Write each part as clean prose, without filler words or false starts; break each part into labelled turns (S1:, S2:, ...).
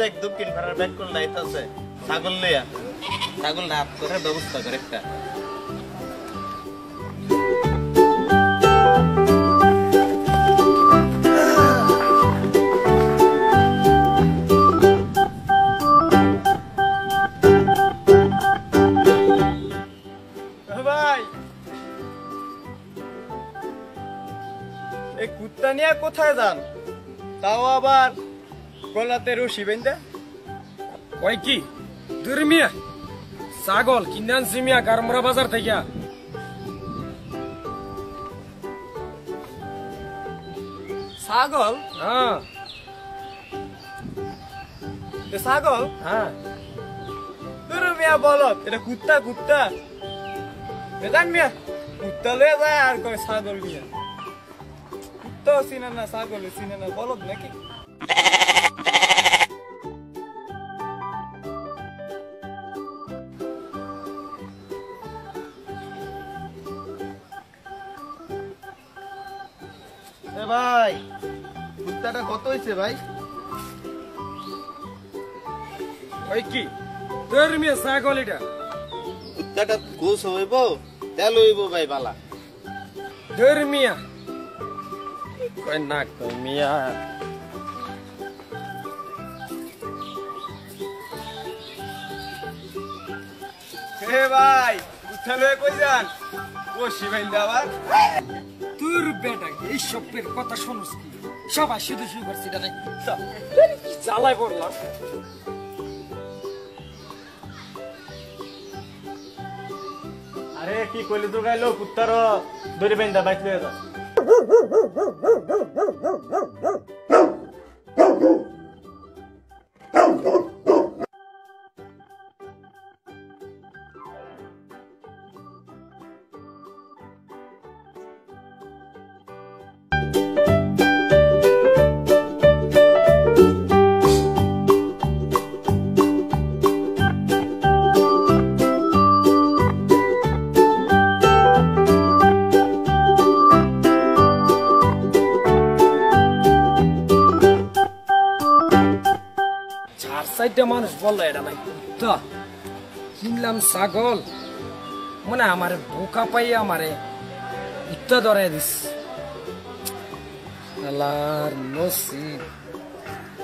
S1: দেখ দক্ষিণ পাড়ার ব্যাগ কোন লাইট আছে ছাগল লইয়া ছাগল রাত করে ব্যবস্থা করে একটা
S2: ভাই এই কুত্তা নিয়ে কোথায় যান তাও আবার গলাতে রশি বেঁধে
S3: ওই কি দুর্মিয়া ছাগল কিনান সিমিয়া গারমরা বাজার থেকে
S2: ছাগল
S3: হ্যাঁ
S2: ছাগল
S3: হ্যাঁ
S2: মিয়া বলত এটা কুত্তা কুত্তা বেদান মিয়া কুত্তা লয়ে যায় আর কয় ছাগল মিয়া কুত্তা চিনে না ছাগল চিনে না বলত নাকি
S1: ভাই কুত্তাটা কত হয়েছে ভাই
S3: ওই কি দুর্মিয়া ছাগল এটা
S1: কুত্তাটা গোস হইব তেল হইব ভাই বালা
S3: দুর্মিয়া কই না কই মিয়া
S2: হে ভাই কুত্তা লয়ে কই যান ও শিবাইন্দা আবার
S3: তোর বেটা এই সবের কথা শুনুস কি সবাই শুধু শুরু করছি এটা জ্বালায় পড়লাম
S2: আরে কি কইলি তো গাইলো কুত্তার দড়ি বেঁধা বাইক লয়ে যা
S3: চারটা মানুষ বললো এটা নাই কুত্তা কিনলাম ছাগল মানে আমারে বোকা পাইয়া আমারে কুত্তা ধরে দিস আল্লাহর নসিব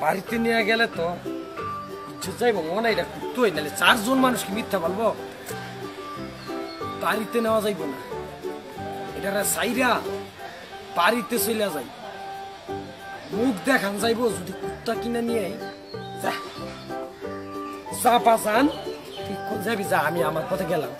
S3: বাড়িতে নিয়ে গেলে তো ইজ্জত যাইব মনে এটা কুত্তই নাহলে 4 জন মানুষ কি মিথ্যা বলবো বাড়িতে নেওয়া যাইব না এটা সাইরা বাড়িতে চলে যাই মুখ দেখান যাইব যদি কুত্তা কিনে নিয়ে যা চাপা যান ঠিক যাবি যা আমি আমার পথে গেলাম